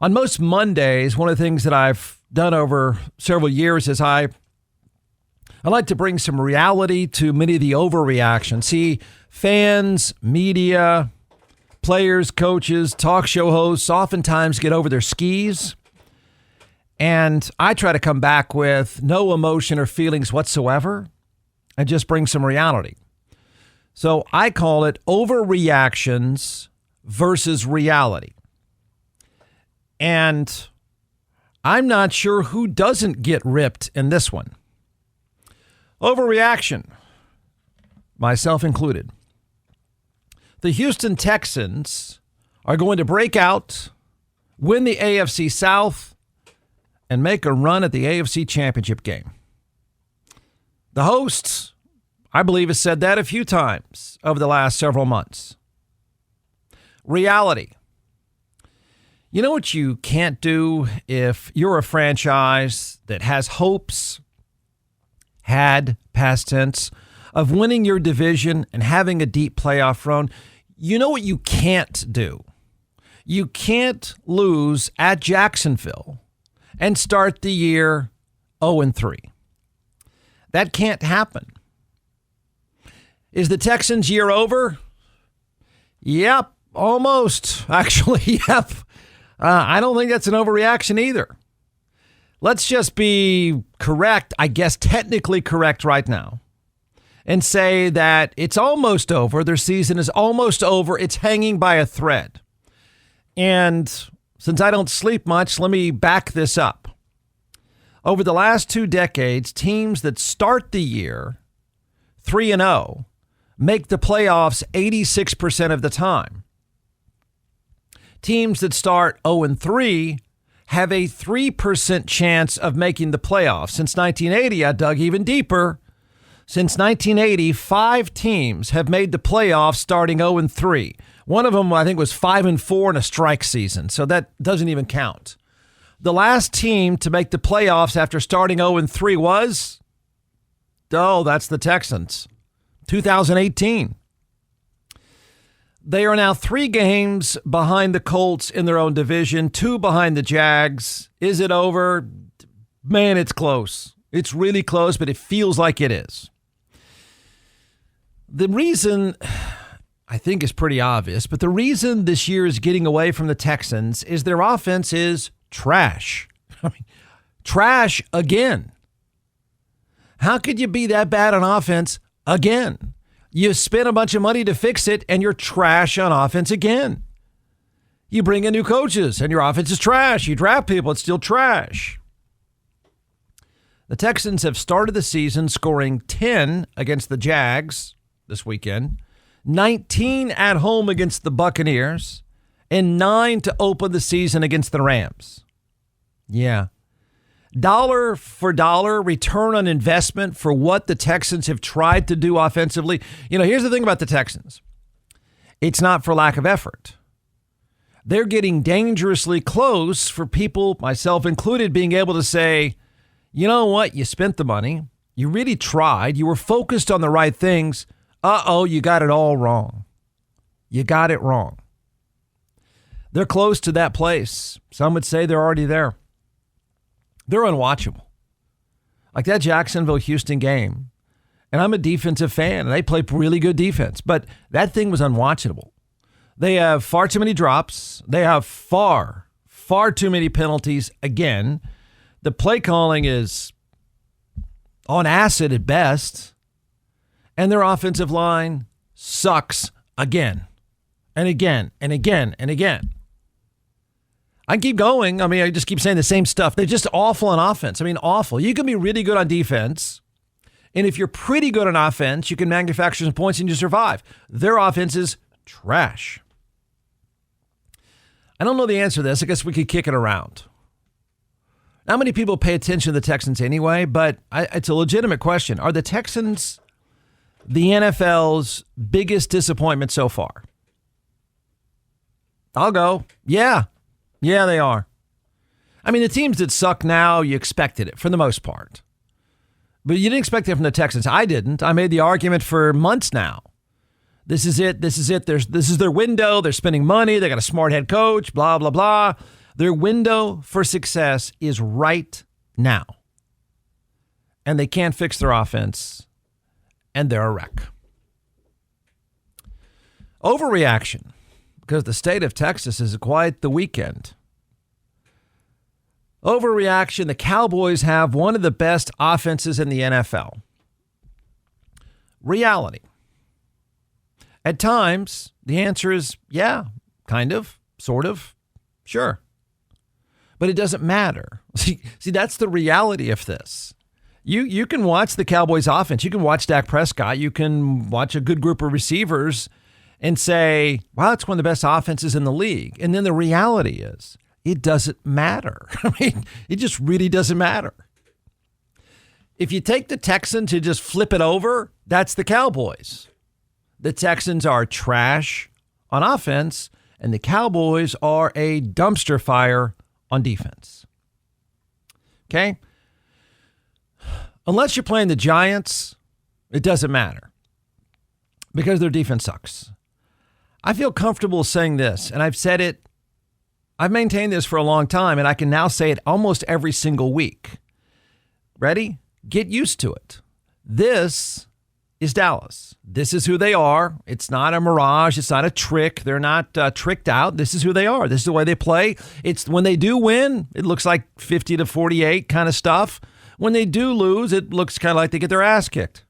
On most Mondays, one of the things that I've done over several years is I like to bring some reality to many of the overreactions. See, fans, media, players, coaches, talk show hosts oftentimes get over their skis. And I try to come back with no emotion or feelings whatsoever and just bring some reality. So I call it overreactions versus reality. And I'm not sure who doesn't get ripped in this one. Overreaction, myself included. The Houston Texans are going to break out, win the AFC South, and make a run at the AFC Championship game. The hosts, I believe, has said that a few times over the last several months. Reality. You know what you can't do if you're a franchise that has hopes, had, past tense, of winning your division and having a deep playoff run? You know what you can't do? You can't lose at Jacksonville and start the year 0-3. That can't happen. Is the Texans' year over? Yep, almost. Actually, yep. I don't think that's an overreaction either. Let's just be correct, I guess technically correct right now, and say that it's almost over. Their season is almost over. It's hanging by a thread. And since I don't sleep much, let me back this up. Over the last 2 decades, teams that start the year 3-0 make the playoffs 86% of the time. Teams that start 0-3 have a 3% chance of making the playoffs. Since 1980, I dug even deeper. Since 1980, 5 teams have made the playoffs starting 0-3. One of them, I think, was 5-4 in a strike season, so that doesn't even count. The last team to make the playoffs after starting 0-3 was, that's the Texans, 2018. They are now 3 games behind the Colts in their own division, 2 behind the Jags. Is it over? Man, it's close. It's really close, but it feels like it is. The reason, I think, is pretty obvious, but the reason this year is getting away from the Texans is their offense is trash. I mean, trash again. How could you be that bad on offense again? You spent a bunch of money to fix it, and you're trash on offense again. You bring in new coaches, and your offense is trash. You draft people, it's still trash. The Texans have started the season scoring 10 against the Jags this weekend, 19 at home against the Buccaneers, and 9 to open the season against the Rams. Yeah. Dollar for dollar return on investment for what the Texans have tried to do offensively. You know, here's the thing about the Texans. It's not for lack of effort. They're getting dangerously close for people, myself included, being able to say, you know what? You spent the money. You really tried. You were focused on the right things. You got it all wrong. You got it wrong. They're close to that place. Some would say they're already there. They're unwatchable. Like that Jacksonville-Houston game. And I'm a defensive fan, and they play really good defense. But that thing was unwatchable. They have far too many drops. They have far too many penalties again. The play calling is on acid at best. And their offensive line sucks again and again and again and again. I can keep going. I mean, I just keep saying the same stuff. They're just awful on offense. I mean, awful. You can be really good on defense. And if you're pretty good on offense, you can manufacture some points and you survive. Their offense is trash. I don't know the answer to this. I guess we could kick it around. Not many people pay attention to the Texans anyway, but it's a legitimate question. Are the Texans the NFL's biggest disappointment so far? I'll go. Yeah, they are. I mean, the teams that suck now, you expected it for the most part. But you didn't expect it from the Texans. I didn't. I made the argument for months now. This is it. This is it. This is their window. They're spending money. They got a smart head coach, blah, blah, blah. Their window for success is right now. And they can't fix their offense, and they're a wreck. Overreaction, because the state of Texas is quite the weekend. Overreaction, the Cowboys have one of the best offenses in the NFL. Reality. At times, the answer is, yeah, kind of, sort of, sure. But it doesn't matter. See, that's the reality of this. You can watch the Cowboys offense. You can watch Dak Prescott. You can watch a good group of receivers and say, wow, it's one of the best offenses in the league. And then the reality is, it doesn't matter. I mean, it just really doesn't matter. If you take the Texans and just flip it over, that's the Cowboys. The Texans are trash on offense, and the Cowboys are a dumpster fire on defense. Okay? Unless you're playing the Giants, it doesn't matter because their defense sucks. I feel comfortable saying this, and I've said it. I've maintained this for a long time, and I can now say it almost every single week. Ready? Get used to it. This is Dallas. This is who they are. It's not a mirage. It's not a trick. They're not tricked out. This is who they are. This is the way they play. It's when they do win, it looks like 50-48 kind of stuff. When they do lose, it looks kind of like they get their ass kicked.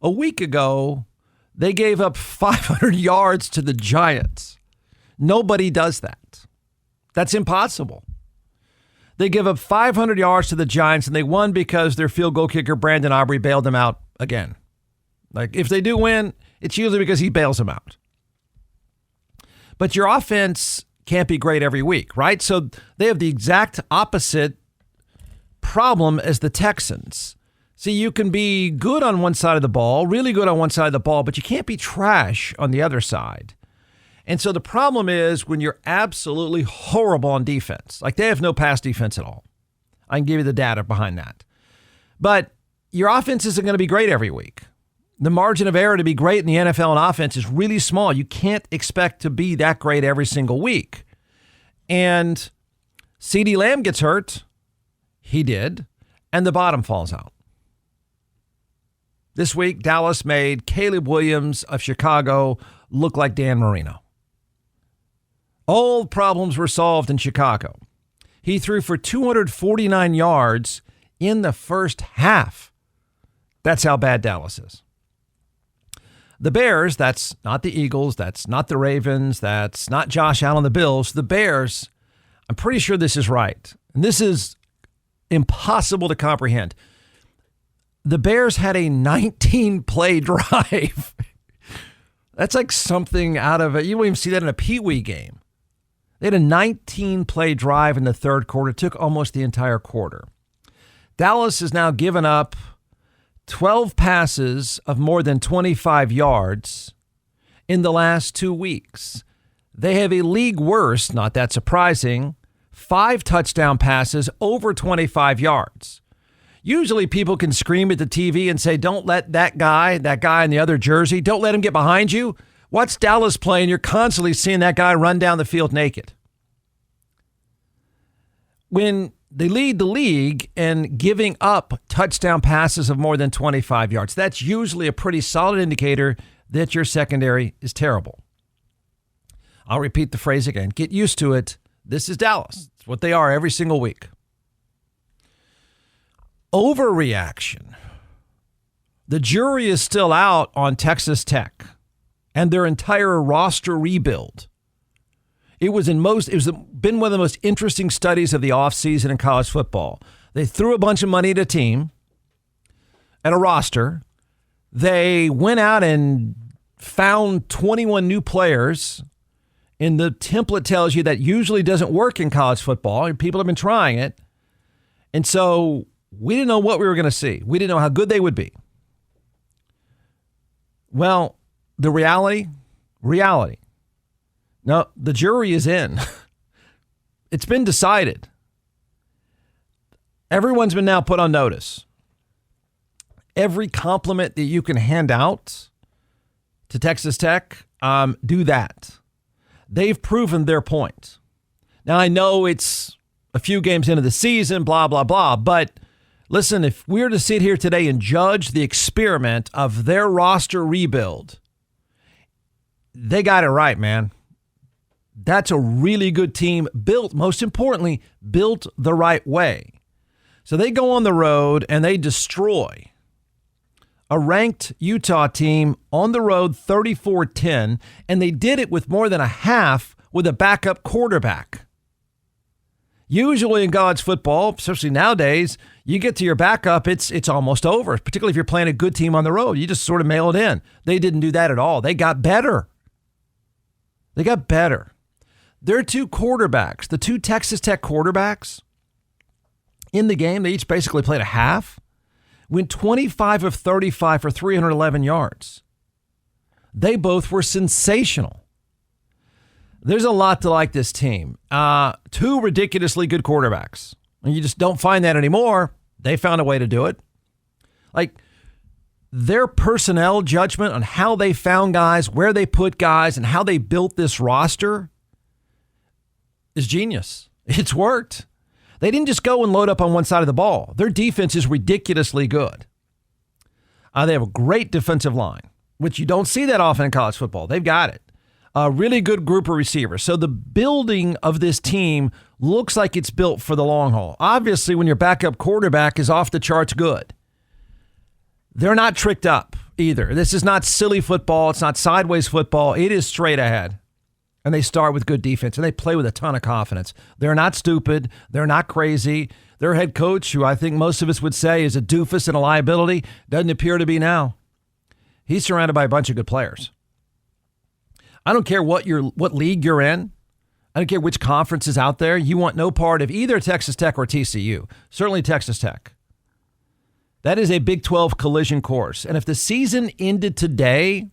A week ago, they gave up 500 yards to the Giants. Nobody does that. That's impossible. They give up 500 yards to the Giants, and they won because their field goal kicker, Brandon Aubrey, bailed them out again. Like, if they do win, it's usually because he bails them out. But your offense can't be great every week, right? So they have the exact opposite problem as the Texans. See, you can be good on one side of the ball, really good on one side of the ball, but you can't be trash on the other side. And so the problem is when you're absolutely horrible on defense, like they have no pass defense at all. I can give you the data behind that. But your offense isn't going to be great every week. The margin of error to be great in the NFL on offense is really small. You can't expect to be that great every single week. And CeeDee Lamb gets hurt. He did. And the bottom falls out. This week, Dallas made Caleb Williams of Chicago look like Dan Marino. All problems were solved in Chicago. He threw for 249 yards in the first half. That's how bad Dallas is. The Bears, that's not the Eagles, that's not the Ravens, that's not Josh Allen, the Bills. The Bears, I'm pretty sure this is right. And this is impossible to comprehend. The Bears had a 19-play drive. That's like something out of it. You won't even see that in a Pee Wee game. They had a 19-play drive in the third quarter. It took almost the entire quarter. Dallas has now given up 12 passes of more than 25 yards in the last 2 weeks. They have a league worst, not that surprising, 5 touchdown passes over 25 yards. Usually people can scream at the TV and say, don't let that guy in the other jersey, don't let him get behind you. Watch Dallas play and you're constantly seeing that guy run down the field naked. When they lead the league in giving up touchdown passes of more than 25 yards, that's usually a pretty solid indicator that your secondary is terrible. I'll repeat the phrase again. Get used to it. This is Dallas. It's what they are every single week. Overreaction. The jury is still out on Texas Tech and their entire roster rebuild. It was been one of the most interesting studies of the offseason in college football. They threw a bunch of money at a team, at a roster. They went out and found 21 new players. And the template tells you that usually doesn't work in college football. People have been trying it. And so we didn't know what we were going to see. We didn't know how good they would be. Well, the reality. No, the jury is in. It's been decided. Everyone's been now put on notice. Every compliment that you can hand out to Texas Tech, do that. They've proven their point. Now, I know it's a few games into the season, blah, blah, blah. But listen, if we were to sit here today and judge the experiment of their roster rebuild, they got it right, man. That's a really good team built, most importantly, built the right way. So they go on the road and they destroy a ranked Utah team on the road 34-10, and they did it with more than a half with a backup quarterback. Usually in college football, especially nowadays, you get to your backup, it's almost over, particularly if you're playing a good team on the road. You just sort of mail it in. They didn't do that at all. They got better. Their two quarterbacks, the two Texas Tech quarterbacks in the game, they each basically played a half, went 25 of 35 for 311 yards. They both were sensational. There's a lot to like this team. Two ridiculously good quarterbacks. And you just don't find that anymore. They found a way to do it. Like, their personnel judgment on how they found guys, where they put guys, and how they built this roster is genius. It's worked. They didn't just go and load up on one side of the ball. Their defense is ridiculously good. They have a great defensive line, which you don't see that often in college football. They've got it. A really good group of receivers. So the building of this team looks like it's built for the long haul. Obviously, when your backup quarterback is off the charts good, they're not tricked up either. This is not silly football. It's not sideways football. It is straight ahead. And they start with good defense, and they play with a ton of confidence. They're not stupid. They're not crazy. Their head coach, who I think most of us would say is a doofus and a liability, doesn't appear to be now. He's surrounded by a bunch of good players. I don't care what league you're in. I don't care which conference is out there. You want no part of either Texas Tech or TCU. Certainly Texas Tech. That is a Big 12 collision course. And if the season ended today,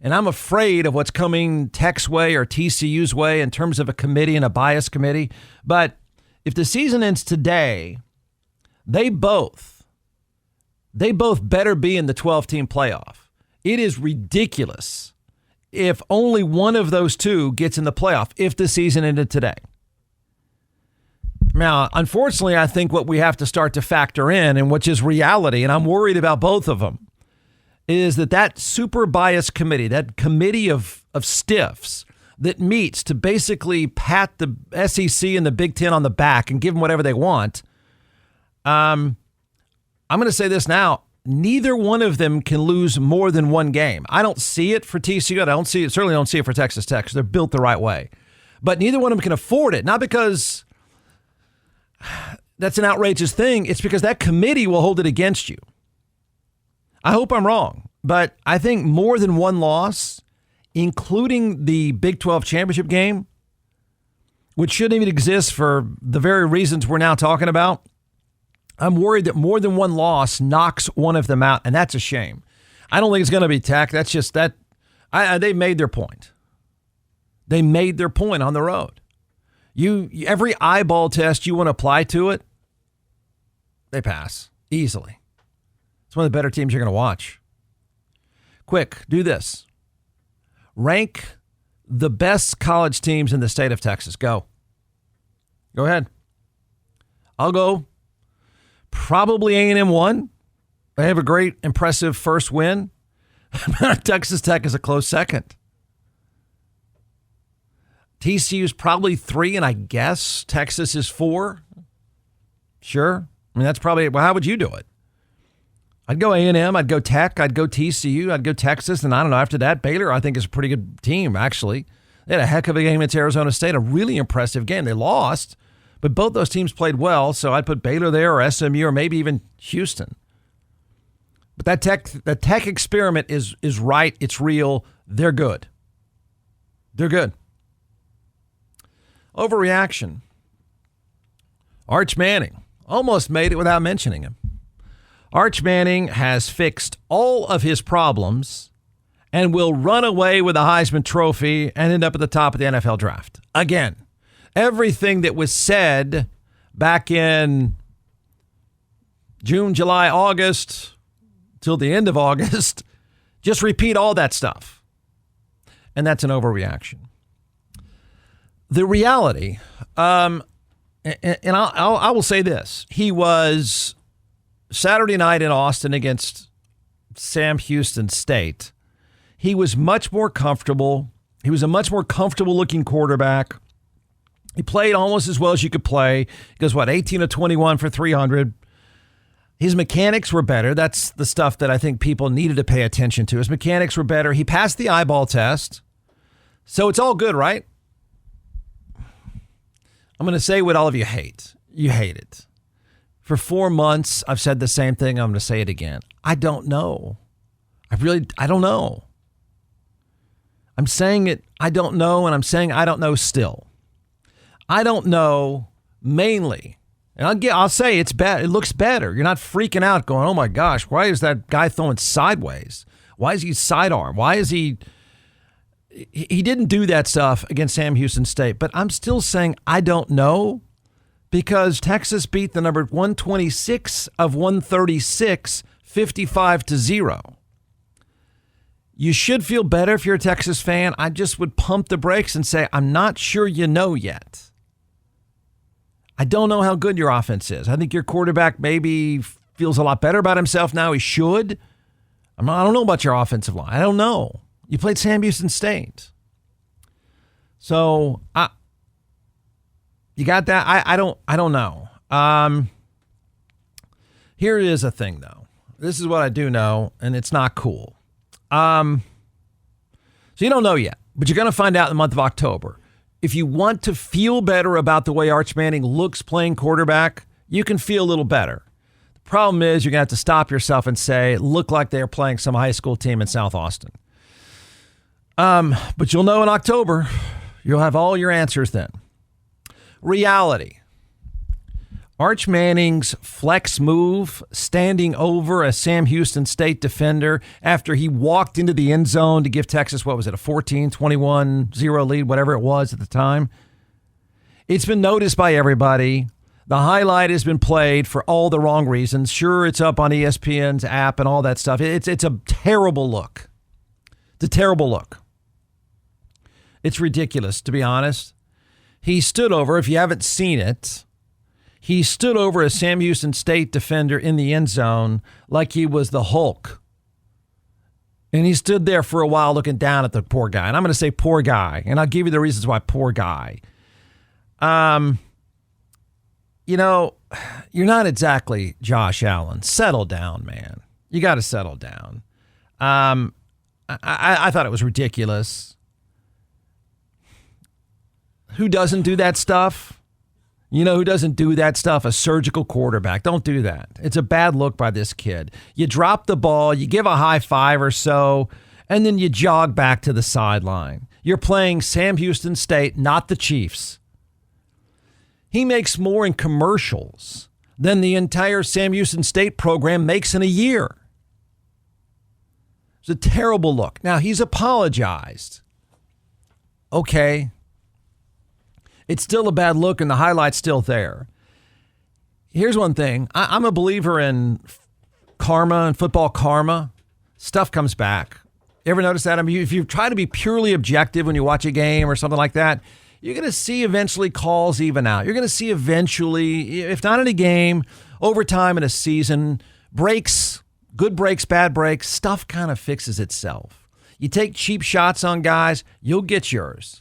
and I'm afraid of what's coming Tech's way or TCU's way in terms of a committee and a bias committee. But if the season ends today, they both better be in the 12-team playoff. It is ridiculous if only one of those two gets in the playoff if the season ended today. Now, unfortunately, I think what we have to start to factor in, and which is reality, and I'm worried about both of them, is that super bias committee, that committee of stiffs that meets to basically pat the SEC and the Big Ten on the back and give them whatever they want. I'm going to say this now. Neither one of them can lose more than one game. I don't see it for TCU. Certainly don't see it for Texas Tech, because they're built the right way. But neither one of them can afford it. Not because that's an outrageous thing. It's because that committee will hold it against you. I hope I'm wrong, but I think more than one loss, including the Big 12 championship game, which shouldn't even exist for the very reasons we're now talking about, I'm worried that more than one loss knocks one of them out, and that's a shame. I don't think it's going to be Tech. That's just that. They made their point. They made their point on the road. Every eyeball test you want to apply to it, they pass easily. It's one of the better teams you're going to watch. Quick, do this. Rank the best college teams in the state of Texas. Go ahead. I'll go. Probably A&M won. They have a great, impressive first win. Texas Tech is a close second. TCU is probably 3, and I guess Texas is 4. Sure. I mean, that's probably, well, how would you do it? I'd go A&M, I'd go Tech, I'd go TCU, I'd go Texas, and I don't know, after that, Baylor I think is a pretty good team, actually. They had a heck of a game against Arizona State, a really impressive game. They lost, but both those teams played well, so I'd put Baylor there or SMU or maybe even Houston. But the Tech experiment is right, it's real, they're good. They're good. Overreaction. Arch Manning almost made it without mentioning him. Arch Manning has fixed all of his problems and will run away with the Heisman Trophy and end up at the top of the NFL draft. Again, everything that was said back in June, July, August, till the end of August, just repeat all that stuff. And that's an overreaction. The reality, and I will say this. He was Saturday night in Austin against Sam Houston State. He was much more comfortable. He was a much more comfortable looking quarterback. He played almost as well as you could play. He goes, 18 of 21 for 300. His mechanics were better. That's the stuff that I think people needed to pay attention to. His mechanics were better. He passed the eyeball test. So it's all good, right? I'm going to say what all of you hate. You hate it. For 4 months, I've said the same thing. I'm going to say it again. I don't know. I don't know. I'm saying it, I don't know, and I'm saying I don't know still. I don't know mainly, and I'll say it's bad. It looks better. You're not freaking out going, oh my gosh, why is that guy throwing sideways? Why is he sidearm? Why is he didn't do that stuff against Sam Houston State, but I'm still saying I don't know because Texas beat the number 126 of 136, 55-0. You should feel better if you're a Texas fan. I just would pump the brakes and say, I'm not sure you know yet. I don't know how good your offense is. I think your quarterback maybe feels a lot better about himself now. He should. I don't know about your offensive line. I don't know. You played Sam Houston State. So, you got that? I don't know. Here is a thing, though. This is what I do know, and it's not cool. So you don't know yet, but you're going to find out in the month of October. If you want to feel better about the way Arch Manning looks playing quarterback, you can feel a little better. The problem is you're going to have to stop yourself and say, it looked like they were playing some high school team in South Austin. But you'll know in October. You'll have all your answers then. Reality. Arch Manning's flex move, standing over a Sam Houston State defender after he walked into the end zone to give Texas, what was it, a 14-21-0 lead, whatever it was at the time. It's been noticed by everybody. The highlight has been played for all the wrong reasons. Sure, it's up on ESPN's app and all that stuff. It's a terrible look. It's a terrible look. It's ridiculous, to be honest. He stood over, if you haven't seen it, he stood over a Sam Houston State defender in the end zone like he was the Hulk. And he stood there for a while looking down at the poor guy. And I'm going to say poor guy. And I'll give you the reasons why poor guy. You know, you're not exactly Josh Allen. Settle down, man. You got to settle down. I thought it was ridiculous. Who doesn't do that stuff? You know who doesn't do that stuff? A surgical quarterback. Don't do that. It's a bad look by this kid. You drop the ball, you give a high five or so, and then you jog back to the sideline. You're playing Sam Houston State, not the Chiefs. He makes more in commercials than the entire Sam Houston State program makes in a year. It's a terrible look. Now, he's apologized. Okay. It's still a bad look, and the highlight's still there. Here's one thing. I'm a believer in karma and football karma. Stuff comes back. You ever notice that? I mean, if you try to be purely objective when you watch a game or something like that, you're going to see eventually calls even out. You're going to see eventually, if not in a game, over time in a season, breaks, good breaks, bad breaks, stuff kind of fixes itself. You take cheap shots on guys, you'll get yours.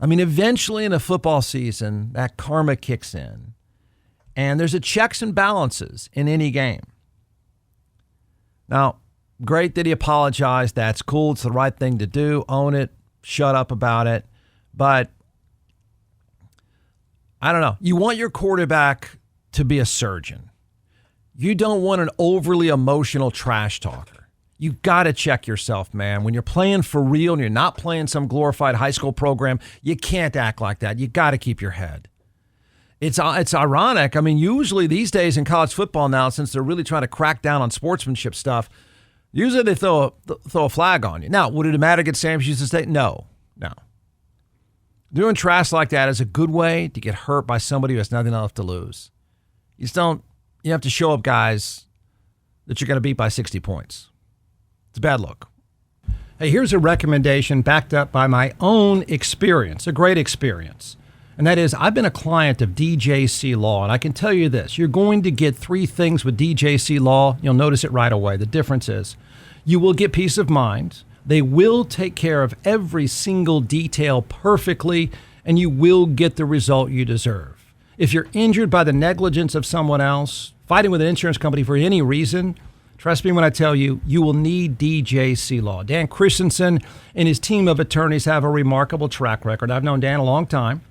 I mean, eventually in a football season, that karma kicks in. And there's a checks and balances in any game. Now, great that he apologized. That's cool. It's the right thing to do. Own it. Shut up about it. But I don't know. You want your quarterback to be a surgeon. You don't want an overly emotional trash talker. You got to check yourself, man. When you're playing for real and you're not playing some glorified high school program, you can't act like that. You got to keep your head. It's ironic. I mean, usually these days in college football now, since they're really trying to crack down on sportsmanship stuff, usually they throw a flag on you. Now, would it matter against Sam Houston State? No. Doing trash like that is a good way to get hurt by somebody who has nothing left to lose. You have to show up guys that you're going to beat by 60 points. It's a bad look. Hey, here's a recommendation backed up by my own experience, a great experience. And that is, I've been a client of DJC Law, and I can tell you this. You're going to get three things with DJC Law. You'll notice it right away. The difference is you will get peace of mind. They will take care of every single detail perfectly, and you will get the result you deserve. If you're injured by the negligence of someone else, fighting with an insurance company for any reason, trust me when I tell you, you will need DJC Law. Dan Christensen and his team of attorneys have a remarkable track record. I've known Dan a long time.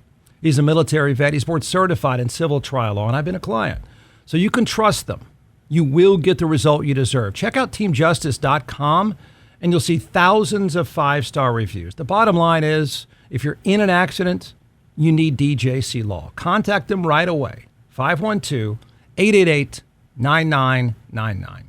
He's a military vet. He's board certified in civil trial law, and I've been a client. So you can trust them. You will get the result you deserve. Check out teamjustice.com, and you'll see thousands of 5-star reviews. The bottom line is, if you're in an accident, you need DJC Law. Contact them right away. 512-888-9999.